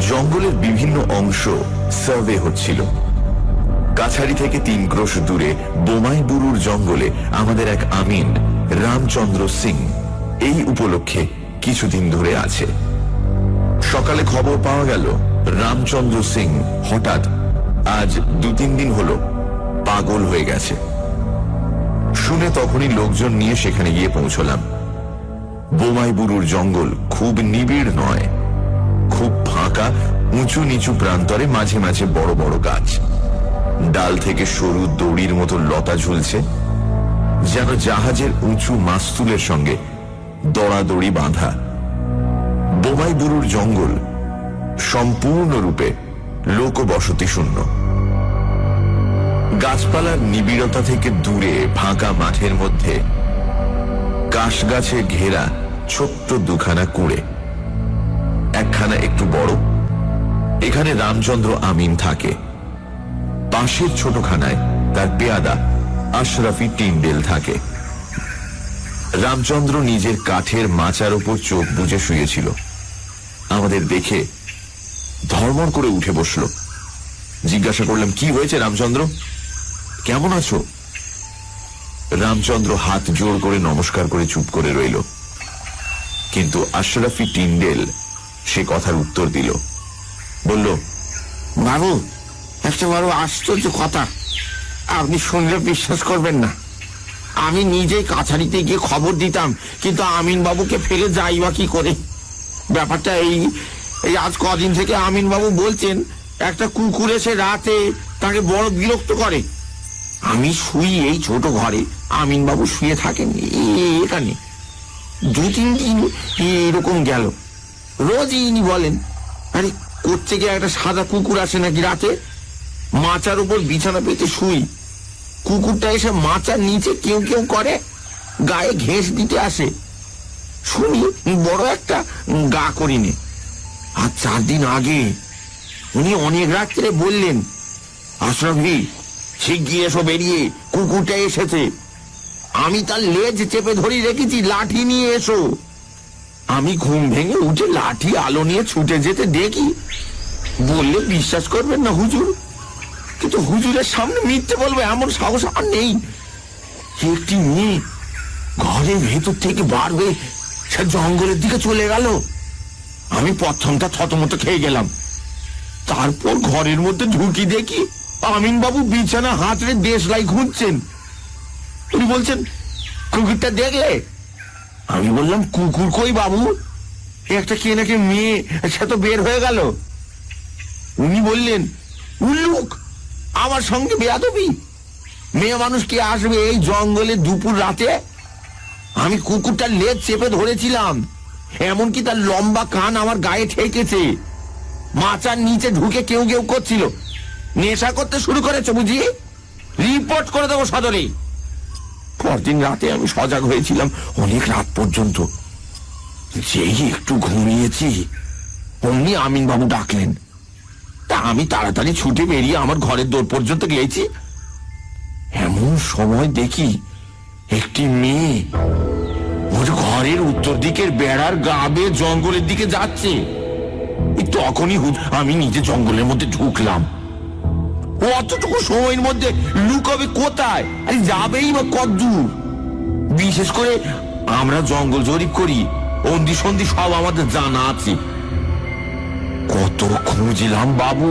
জঙ্গলের বিভিন্ন অংশ সার্ভে হচ্ছিল। কাছারি থেকে 3 ক্রোশ দূরে বোমাই বুরুর জঙ্গলে আমাদের এক আমিন রামচন্দ্র সিং এই উপলক্ষে কিছুদিন ধরে আছে। সকালে খবর পাওয়া গেল রামচন্দ্র সিং হঠাৎ আজ 2-3 দিন হলো পাগল হয়ে গেছে। শুনে তখনই লোকজন নিয়ে সেখানে গিয়ে পৌঁছলাম। বোমাই বুরুর জঙ্গল খুব নিবিড় নয়, খুব ফাঁকা, উঁচু নিচু প্রান্তরে মাঝে মাঝে বড় বড় গাছ, ডাল থেকে সরু দড়ির মতো লতা ঝুলছে, যেন জাহাজের উঁচু মাস্তুলের সঙ্গে দড়াদড়ি বাঁধা। বোমাই বুরুর জঙ্গল সম্পূর্ণরূপে লোকবসতি শূন্য। গাছপালার নিবিড়তা থেকে দূরে ফাঁকা মাঠের মধ্যে কাশ গাছে ঘেরা ছোট্ট 2খানা কুঁড়ে, একখানা একটু বড়, এখানে রামচন্দ্র আমিন থাকে। পাশের ছোটখানায় তার পেয়াদা আশরাফি টিন্ডেল থাকে। রামচন্দ্র নিজের কাঠের মাচার উপর চোখ বুজে শুয়েছিল। আমাদের দেখে ধর্মর করে উঠে বসল। জিজ্ঞাসা করলাম, কি হয়েছে রামচন্দ্র, কেমন আছো? রামচন্দ্র হাত জোর করে নমস্কার করে চুপ করে রইল। কিন্তু আশরাফি টিন্ডেল সে কথার উত্তর দিল, বলল, বাবু, একটা বড় আশ্চর্য কথা, আপনি শুনলে বিশ্বাস করবেন না। আমি নিজেই কাছারিতে গিয়ে খবর দিতাম, কিন্তু আমিন বাবুকে ফেলে যাই বা কি করে? ব্যাপারটা এই আজ কদিন থেকে আমিন বাবু বলছেন একটা কুকুর এসে রাতে তাকে বড় বিরক্ত করে। আমি শুই এই ছোট ঘরে, আমিন বাবু শুয়ে থাকেন এখানে। 2-3 দিন এরকম গেল। রোজই ইনি বলেন, আরে করছে গিয়ে একটা সাদা কুকুর আসে নাকি রাতে, মাচার উপর বিছানা পেতে শুই, কুকুরটা এসে মাচার নিচে কেউ কেউ করে, গায়ে ঘেঁষ দিতে আসে। শুনি বড় একটা গা করিনি। আর 4 দিন আগে উনি অনেক রাত্রে বললেন, আশরাফি শিগগির এসো বেরিয়ে, কুকুরটা এসেছে। আমি তার লেজ চেপে ধরে রেখেছি, লাঠি নিয়ে এসো। আমি ঘুম ভেঙে উঠে লাঠি আলো নিয়ে ছুটে যেতে দেখি, বললে বিশ্বাস করবেন না হুজুর, কিন্তু হুজুরের সামনে মিথ্যে বলবো এমন সাহস আর নেই। একটি মেয়ে ঘরের ভেতর থেকে বার হয়ে সে জঙ্গলের দিকে চলে গেল। আমি প্রথমটা থতমত খেয়ে গেলাম। তারপর ঘরের মধ্যে ঢুকি দেখি আমিন বাবু বিছানা হাতড়ে দেশলাই খুঁজছেন। উনি বলছেন, কুকুরটা দেখলে? আমি বললাম, কুকুর কই বাবু, একটা কে নাকি মেয়ে, সে তো বের হয়ে গেল। উনি বললেন, উল্লুক, আমার সঙ্গে বেয়াদবি, মেয়ে মানুষ কে আসবে এই জঙ্গলে দুপুর রাতে? আমি কুকুরটার লেজ চেপে ধরেছিলাম, এমনকি তার লম্বা কান আমার গায়ে ঠেকেছে। মাচার নিচে ঢুকে কেউ কেউ করছিল, নেশা করতে শুরু করেছে বুঝি, রিপোর্ট করে দেবো সদরে। পরদিন রাতে আমি সজাগ হয়েছিলাম অনেক রাত পর্যন্ত। যেই একটু ঘুমিয়েছি অমনি আমিন বাবু ডাকলেন। তা আমি তাড়াতাড়ি ছুটে বেরিয়ে আমার ঘরের দোর পর্যন্ত গিয়েছি। এমন সময় দেখি একটি মেয়ে ওর ঘরের উত্তর দিকের বেড়ার গা বেয়ে জঙ্গলের দিকে যাচ্ছে। তখনই আমি নিজে জঙ্গলের মধ্যে ঢুকলাম। অতটুকু সময়ের মধ্যে লুকাবে কোথায়, আরে যাবেই বা কতদূর? বিশেষ করে আমরা জঙ্গল জরিপ করি, অন্দি সন্ধি সব আমাদের জানা আছে। কত খুঁজলাম বাবু,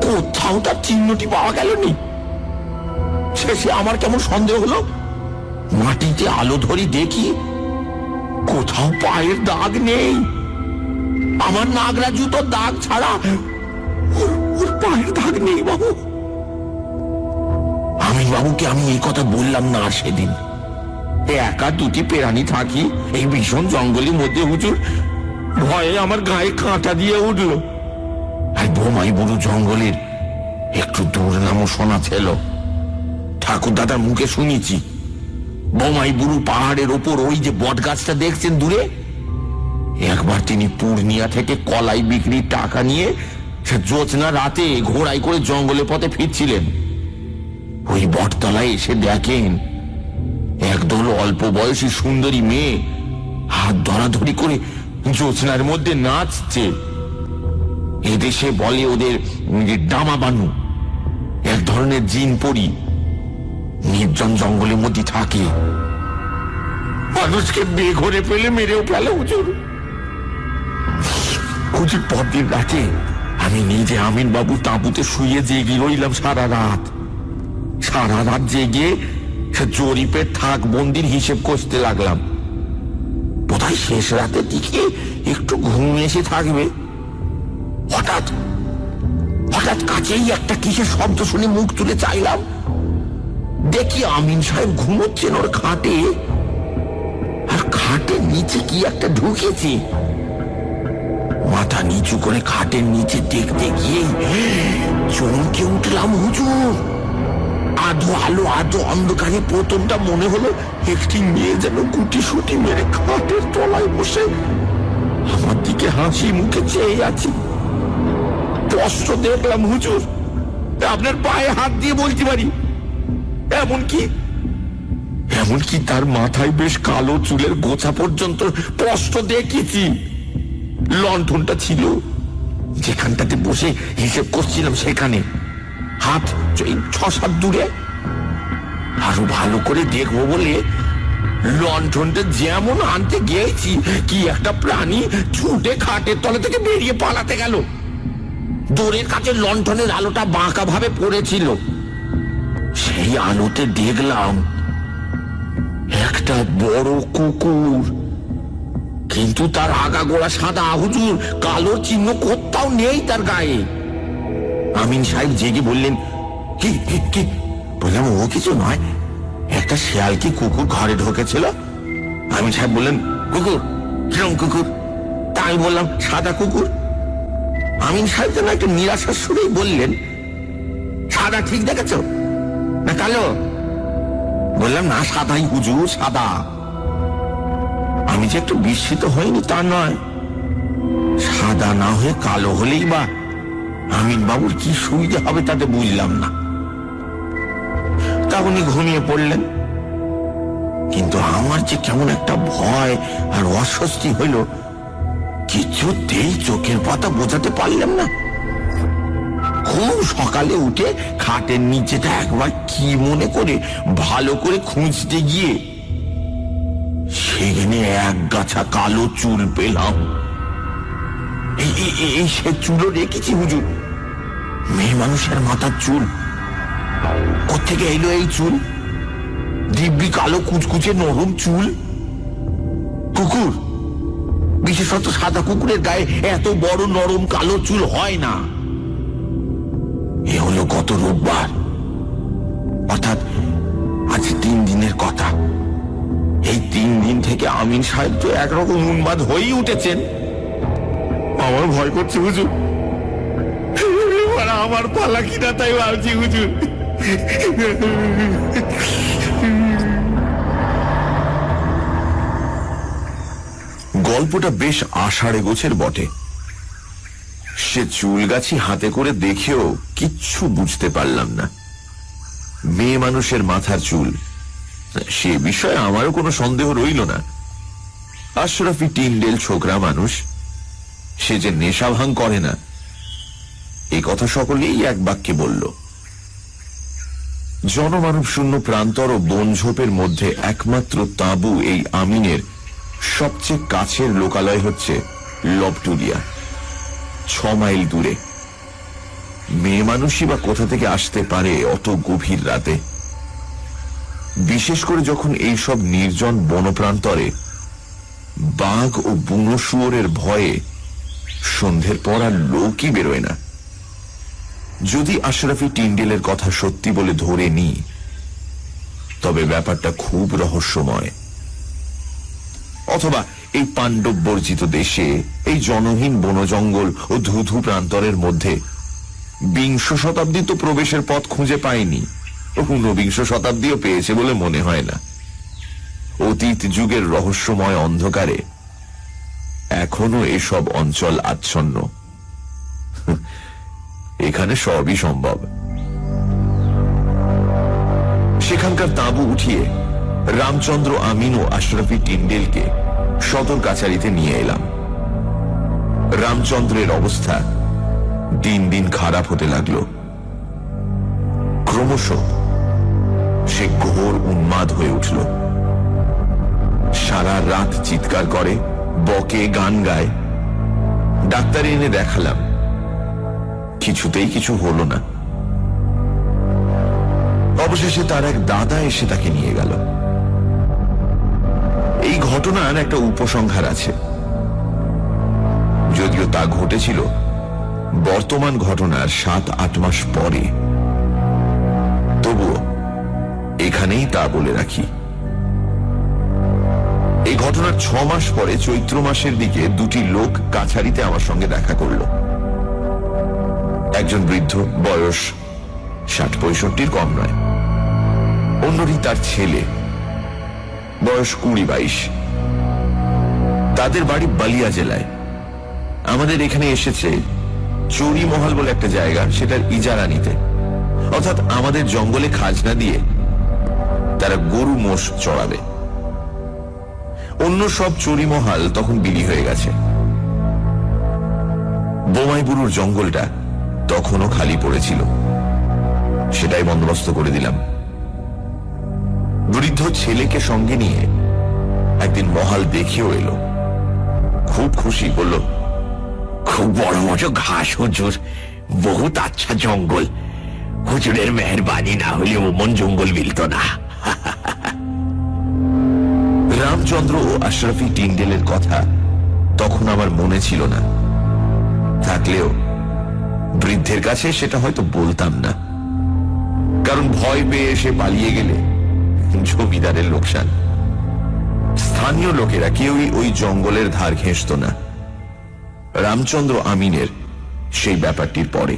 কোথাও তার চিহ্নটি পাওয়া গেল নি। শেষে আমার কেমন সন্দেহ হলো, মাটিতে আলো ধরি দেখি কোথাও পায়ের দাগ নেই। আমার নাগরা জুতোর দাগ ছাড়া ওর পায়ের দাগ নেই বাবু। আমিন বাবুকে আমি এই কথা বললাম না সেদিন। একা 2টি প্রাণী থাকি এই ভীষণ জঙ্গলের মধ্যে হুজুর, ভয়ে আমার গায়ে কাঁটা দিয়ে উঠল। আর বোমাই বুরু জঙ্গলের একটু দূর নামও শোনা ছিল। ঠাকুর দাদার মুখে শুনেছি, বোমাই বুরু পাহাড়ের ওপর ওই যে বট গাছটা দেখছেন দূরে, একবার তিনি পূর্ণিয়া থেকে কলাই বিক্রির টাকা নিয়ে সে জোছনা রাতে ঘোড়ায় করে জঙ্গলের পথে ফিরছিলেন। ওই বটতলায় এসে দেখেন একদল অল্প বয়সী সুন্দরী মেয়ে হাত ধরাধরি করে জোছনার মধ্যে নাচছে। এদেশে বলে ওদের ডামা বানু, এক ধরনের জিন পরি, নির্জন জঙ্গলের মধ্যে থাকে, মানুষকে বেঘরে ফেলে মেরেও ফেলে হুজুর। হুজুর পরদিন রাতে আমি নিজে আমিন বাবু তাঁবুতে শুয়ে জেগে রইলাম সারা রাত জেগে জরিপের থাক বন্দির হিসেব করতে লাগলাম। বোধহয় শেষ রাতের দিকে একটু ঘুম এসে থাকবে। হঠাৎ কাছেই একটা কিসের শব্দ শুনে মুখ তুলে চাইলাম, দেখি আমিন সাহেব ঘুমোচ্ছেন ওর খাটে, আর খাটের নিচে কি একটা ঢুকেছে। মাথা নিচু করে খাটের নিচে দেখতে গিয়ে চমকে উঠলাম হুজুর। আধো আলো আধো অন্ধকারে প্রথমটা মনে হলো একটি মেয়ে যেন গুটি সুটি মেরে খাটের তলায় বসে আমার দিকে হাসি মুখে চেয়ে আছে। স্পষ্ট দেখলাম হুজুর, আপনার পায়ে হাত দিয়ে বলতে পারি, এমনকি তার মাথায় বেশ কালো চুলের গোছা পর্যন্ত স্পষ্ট দেখেছি। লণ্ঠনটা ছিল যেখানটাতে বসে হিসেব করছিলাম সেখানে, হাত 6-7 দূরে। আরো ভালো করে দেখবো বলে লণ্ঠনটা যেমন আনতে গিয়েছি, কি একটা প্রাণী ছুটে খাটের তলা থেকে বেরিয়ে পালাতে গেল। দোরের কাছে লণ্ঠনের আলোটা বাঁকা ভাবে পড়েছিল, সেই আলোতে দেখলাম একটা বড় কুকুর, কিন্তু তার আগাগোড়া সাদা হুজুর, কালোর চিহ্ন কোথাও নেই তার গায়ে। আমিন সাহেব জেগে বললেন, কি? বললাম, ও কিছু নয়, একটা শেয়াল কি কুকুর ঘরে ঢোকেছিল। আমিন সাহেব বললেন, কুকুর? কিরম কুকুর? তাই বললাম, সাদা কুকুর। আমিন সাহেব যেন একটা নিরাশার সুরেই বললেন, সাদা ঠিক দেখেছ না কালো? বললাম, না, সাদাই হুজুর, সাদা। আমি যে একটু বিস্মিত হইনি তা নয়, সাদা না হয়ে কালো হলেই বা আমিন বাবুর কি সুবিধা হবে তাতে বুঝলাম না। তা উনি ঘুমিয়ে পড়লেন, কিন্তু আমার যে কেমন একটা ভয় আর অস্বস্তি হইল, কিছুতেই চোখের পাতা বোঝাতে পারলাম না। খুব সকালে উঠে খাটের নিচেটা একবার কি মনে করে ভালো করে খুঁজতে গিয়ে সেখানে এক গাছা কালো চুল পেলাম। এই সে চুলও রেখেছি হুজুর, মেয়ে মানুষের মাথার চুল। কোত্থেকে এলো এই চুল? দিব্যি কালো কুচকুচে নরম চুল। কুকুর, বিশেষত সাদা কুকুরের গায়ে এত বড় নরম কালো চুল হয় না। এ হলো গত রোববার, অর্থাৎ আজ 3 দিনের কথা। এই 3 দিন থেকে আমিন সাহেব তো একরকম উন্মাদ হয়েই উঠেছেন। আমার ভয় করছে হুজুর, আমার পালা কিনা তাই ভাবছি হুজুর। গল্পটা বেশ আষাঢ়ে গোছের বটে। সে চুলগাছি হাতে করে দেখেও কিচ্ছু বুঝতে পারলাম না। মেয়ে মানুষের মাথার চুল, সে বিষয়ে আমারও কোনো সন্দেহ রইল না। আশরাফি টিন্ডেল ছোকরা মানুষ, সে যে নেশা ভাঙ করে না, এই কথা সকলেই এক বাক্যে বলল। জনমানব শূন্য প্রান্তর ও বনঝোপের মধ্যে একমাত্র তাঁবু এই আমিনের সবচেয়ে কাছের লোকালয় হচ্ছে লবটুলিয়া, 6 মাইল দূরে। মেয়ে মানুষই বা কোথা থেকে আসতে পারে অত গভীর রাতে, বিশেষ করে যখন এইসব নির্জন বনপ্রান্তরে বাঘ ও বুনো শুয়োরের ভয়ে সন্ধ্যের পর আর লোকই বেরোয় না। যদি আশরাফি টিন্ডেলের কথা সত্যি বলে ধরে নিই, তবে ব্যাপারটা খুব রহস্যময়। অথবা এই পাণ্ডব বর্জিত দেশে, এই জনহীন বনজঙ্গল ও ধুধু প্রান্তরের মধ্যে 20 শতাব্দী তো প্রবেশের পথ খুঁজে পায়নি, ঊনবিংশ শতাব্দীও পেয়েছে বলে মনে হয় না। অতীত যুগের রহস্যময় অন্ধকারে এখনো এসব অঞ্চল আচ্ছন্ন। এখানে সবই সম্ভব। সেখানকার তাঁবু উঠিয়ে রামচন্দ্র, আমিন ও আশরাফি টিন্ডেলকে সদর কাছারিতে নিয়ে এলাম। রামচন্দ্রের অবস্থা দিন দিন খারাপ হতে লাগলো। ক্রমশ সে ঘোর উন্মাদ হয়ে উঠল। সারা রাত চিৎকার করে, বকে, গান গায়। ডাক্তার এনে দেখালাম, কিছুতেই কিছু হলো না। অবশেষে তার এক দাদা এসে তাকে নিয়ে গেল। এই ঘটনার একটা উপসংহার আছে, যদিও তা ঘটেছিল বর্তমান ঘটনার 7-8 মাস পরে। তবুও এখানেই তা বলে রাখি। এই ঘটনার 6 মাস পরে চৈত্র মাসের দিকে দুটি লোক কাছারিতে আমার সঙ্গে দেখা করল। একজন বৃদ্ধ, বয়স 60-65 কম নয়। অন্যটি তার ছেলে, বয়স 20-22। তাদের বাড়ি বালিয়া জেলায়। আমাদের এখানে এসেছে চৌরিমহল বলে একটা জায়গা, সেটার ইজারা নিতে। অর্থাৎ আমাদের জঙ্গলে খাজনা দিয়ে তারা গরু মোষ চড়াবে। অন্য সব চৌরিমহল তখন বিলি হয়ে গেছে। বোমাইবুরুর জঙ্গলটা তখনও খালি পড়েছিল, সেটাই বন্দোবস্ত করে দিলাম। বৃদ্ধ ছেলেকে সঙ্গে নিয়ে একদিন মহাল দেখিয়েও এলো। খুব খুশি, বলল, খুব বড় মতো ঘাস হুজুর, বহুত আচ্ছা জঙ্গল। হুজুরের মেহরবানি না হলে ওমন জঙ্গল মিলত না। রামচন্দ্র ও আশরাফি টিন্ডেলের কথা তখন আমার মনে ছিল না। থাকলেও বৃদ্ধের কাছে সেটা হয়তো বলতাম না, কারণ ভয় পেয়ে এসে পালিয়ে গেলে জমিদারের লোকসান। স্থানীয় লোকেরা কেউই ওই জঙ্গলের ধার ঘেঁষত না। রামচন্দ্র আমিনের সেই ব্যাপারটির পরে।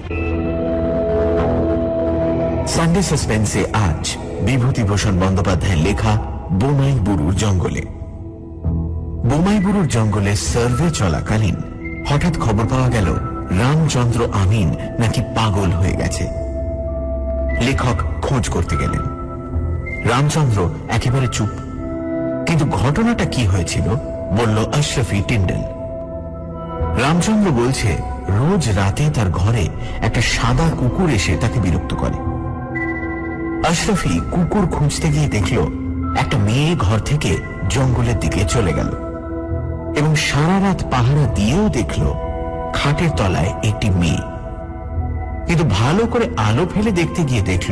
সানডে সাসপেন্সে আজ বিভূতিভূষণ বন্দ্যোপাধ্যায়ের লেখা বোমাইবুরুর জঙ্গলে। বোমাইবুরুর জঙ্গলে সার্ভে চলাকালীন হঠাৎ খবর পাওয়া গেল রামচন্দ্র আমিন নাকি পাগল হয়ে গেছে। লেখক খোঁজ করতে গেলেন। রামচন্দ্র একেবারে চুপ। কিন্তু ঘটনাটা কি হয়েছিল বলল আশরাফি টিন্ডেল। রামচন্দ্র বলছে, রোজ রাতে তার ঘরে একটা সাদা কুকুর এসে তাকে বিরক্ত করে। আশরাফি কুকুর খুঁজতে গিয়ে দেখল একটা মেয়ে ঘর থেকে জঙ্গলের দিকে চলে গেল, এবং সারা রাত পাহারা দিয়েও দেখল খাটের তলায় একটি মেয়ে। কিন্তু ভালো করে আলো ফেলে দেখতে গিয়ে দেখল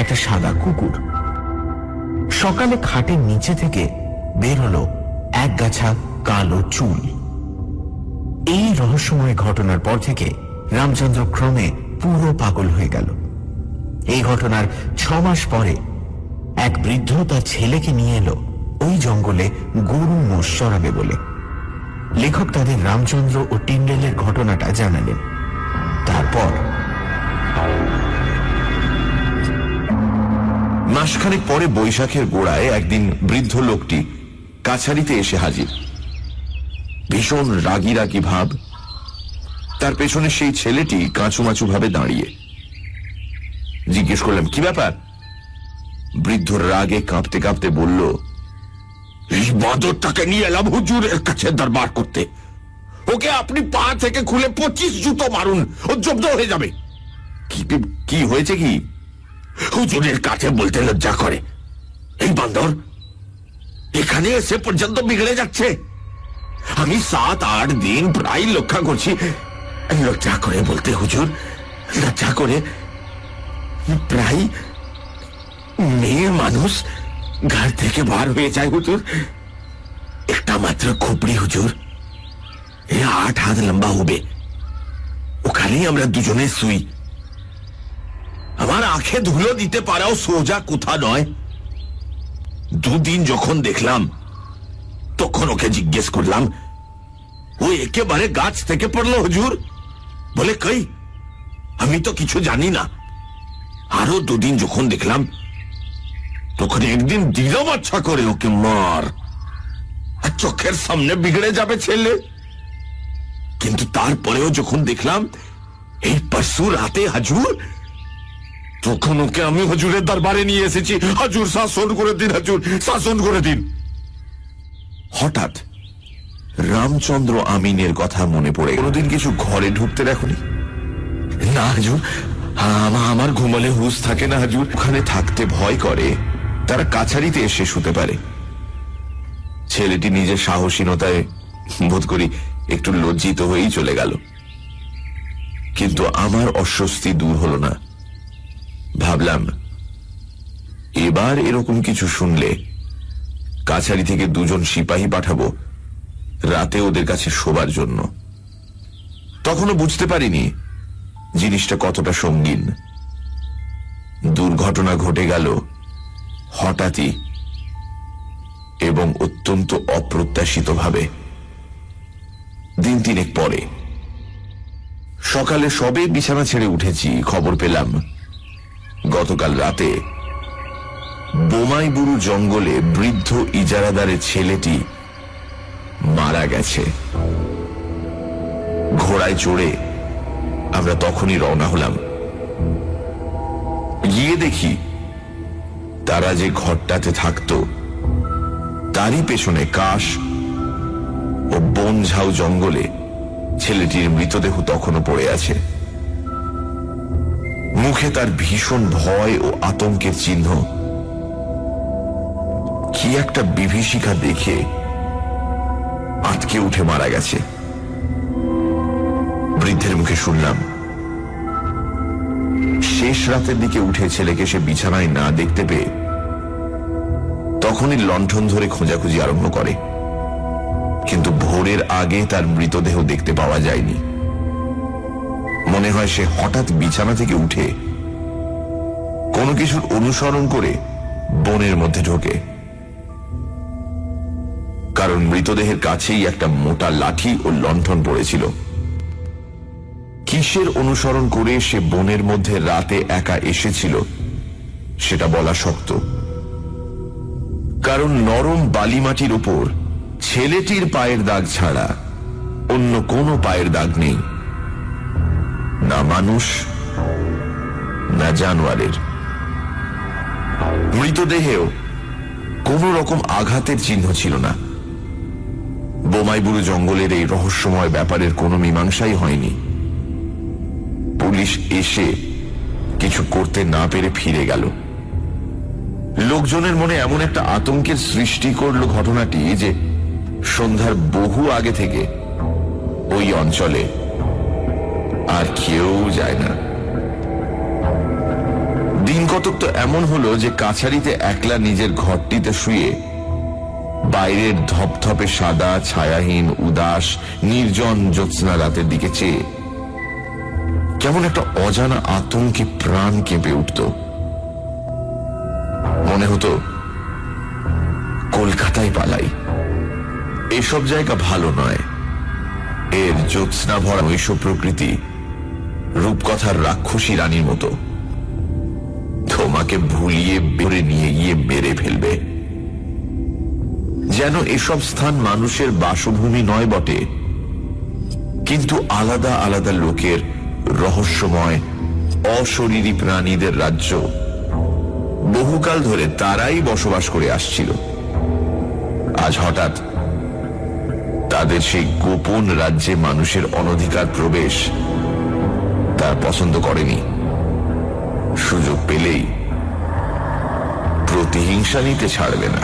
একটা সাদা কুকুর। সকালে খাটের নিচে থেকে বের হলো এক গাছা কালো চুল। এই রহস্যময় ঘটনার পর থেকে রামচন্দ্র ক্রমে পুরো পাগল হয়ে গেল। এই ঘটনার 6 মাস পরে এক বৃদ্ধ তার ছেলেকে নিয়ে এলো ওই জঙ্গলে গরু মোষ চড়াবে বলে। লেখক তাদের রামচন্দ্র ও টিন্ডেলের ঘটনাটা জানালেন। তারপর মাসখানেক পরে বৈশাখের গোড়ায় একদিন বৃদ্ধ লোকটি কাছারিতে এসে হাজির। ভীষণ রাগি রাগি ভাব। তার পেছনে সেই ছেলেটি কাঁচুমাচু ভাবে দাঁড়িয়ে। জিজ্ঞেস করলাম, কি ব্যাপার? বৃদ্ধ রাগে কাঁপতে কাঁপতে বলল, এই বাঁদরটাকে নিয়ে এলাম হুজুরের কাছে দরবার করতে। ওকে আপনি পা থেকে খুলে 25 জুতো মারুন, ও জব্দ হয়ে যাবে। কি হয়েছে? কি হুজুরের কাছে বলতে লজ্জা করে। এই বান্দর এখানে এসে পর্যন্ত বিগড়ে যাচ্ছে। আমি 7-8 দিন প্রায় লক্ষ্য করছি। লজ্জা করে বলতে হুজুর, লজ্জা করে। প্রায় মেয়ে মানুষ ঘর থেকে বার হয়ে যায় হুজুর। একটা মাত্র খুপড়ি হুজুর, 8 হাত লম্বা হবে। ওখানেই আমরা দুজনে শুই। আমার আঁখে ধুলো দিতে পারাও সোজা কোথা নয়। 2 দিন যখন দেখলাম তখন ওকে জিজ্ঞেস করলাম, ও একেবারে গাছ থেকে পড়লো হুজুর। বলে, কই, আমি তো কিছু জানি না। আরো 2 দিন যখন দেখলাম তখন একদিন দিলাম আচ্ছা করে ওকে মার, আর চোখের সামনে বিগড়ে যাবে ছেলে। কিন্তু তারপরেও যখন দেখলাম এই পরশু রাতে হুজুর, তখন ওকে আমি হুজুরের দরবারে নিয়ে এসেছি। হুজুর শাসন করে দিন, হুজুর শাসন করে দিন। হঠাৎ রামচন্দ্র আমিনের কথা মনে পড়ে। কোনোদিন কিছু ঘরে ঢুকতে দেখনি? না হাজুর, আমার ঘুমালে হুঁশ থাকে না হাজুর। ওখানে থাকতে ভয় করে, তারা কাছারিতে এসে শুতে পারে। ছেলেটি নিজের সাহসীনতায় বোধ করি একটু লজ্জিত হয়েই চলে গেল। কিন্তু আমার অস্বস্তি দূর হল না। ভাবলাম, এবার এরকম কিছু শুনলে কাছারি থেকে 2 জন সিপাহী পাঠাবো রাতে ওদের কাছে শোবার জন্য। তখনও বুঝতে পারিনি জিনিসটা কতটা সঙ্গীন। দুর্ঘটনা ঘটে গেল হঠাৎই এবং অত্যন্ত অপ্রত্যাশিতভাবে। দিন 3 পরে সকালে সবে বিছানা ছেড়ে উঠেছি, খবর পেলাম গতকাল রাতে বোমাইবুরু জঙ্গলে বৃদ্ধ ইজারাদারের ছেলেটি মারা গেছে। ঘোড়ায় চড়ে আমরা তখনই রওনা হলাম। গিয়ে দেখি তারা যে ঘরটাতে থাকত তারই পেছনে কাশ ও বনঝাউ জঙ্গলে ছেলেটির মৃতদেহ তখনও পড়ে আছে। মুখে তার ভীষণ ভয় ও আতঙ্কের চিহ্ন। কি একটা বিভীষিকা দেখে আটকে উঠে মারা গেছে। বৃদ্ধের মুখে শুনলাম, শেষ রাতের দিকে উঠে ছেলেকে সে বিছানায় না দেখতে পেয়ে তখনই লণ্ঠন ধরে খোঁজাখুঁজি আরম্ভ করে, কিন্তু ভোরের আগে তার মৃতদেহ দেখতে পাওয়া যায়নি। মনে হয় সে হঠাৎ বিছানা থেকে উঠে কোনো কিছুর অনুসরণ করে বনের মধ্যে ঢোকে, কারণ মৃতদেহের কাছেই একটা মোটা লাঠি ও লণ্ঠন পড়েছিল। কিসের অনুসরণ করে সে বনের মধ্যে রাতে একা এসেছিল সেটা বলা শক্ত, কারণ নরম বালিমাটির উপর ছেলেটির পায়ের দাগ ছাড়া অন্য কোনো পায়ের দাগ নেই, না মানুষ না জানোয়ারের। মৃতদেহেও কোন রকম আঘাতের চিহ্ন ছিল না। বোমাইবুরু জঙ্গলের এই রহস্যময় ব্যাপারের কোনো মীমাংসাই হয়নি। পুলিশ এসে কিছু করতে না পেরে ফিরে গেল। লোকজনের মনে এমন একটা আতঙ্কের সৃষ্টি করলো ঘটনাটি যে সন্ধ্যার বহু আগে থেকে ওই অঞ্চলে আর কেউ যায় না। দিন কতক তো এমন হলো যে কাছারিতে একলা নিজের ঘরটিতে শুয়ে বাইরের ধপধপে সাদা ছায়াহীন উদাস নির্জন জ্যোৎস্না রাতের দিকে চেয়ে কেমন একটা অজানা আতঙ্কে প্রাণ কেঁপে উঠত। মনে হতো কলকাতায় পালাই, এসব জায়গা ভালো নয়। এর জ্যোৎস্না ভরা ঐশ্ব প্রকৃতি রূপকথার রাক্ষসী রানীর মতো তোমাকে ভুলিয়ে বেড়ে নিয়ে গিয়ে মেরে ফেলবে। যেন এসব স্থান মানুষের বাসভূমি নয় বটে, কিন্তু আলাদা আলাদা লোকের রহস্যময় অশরীরী প্রাণীদের রাজ্য। বহুকাল ধরে তারাই বসবাস করে আসছিল। আজ হঠাৎ তাদের সেই গোপন রাজ্যে মানুষের অনধিকার প্রবেশ তারা পছন্দ করেনি। সুযোগ পেলেই প্রতিহিংসা নিতে ছাড়বে না।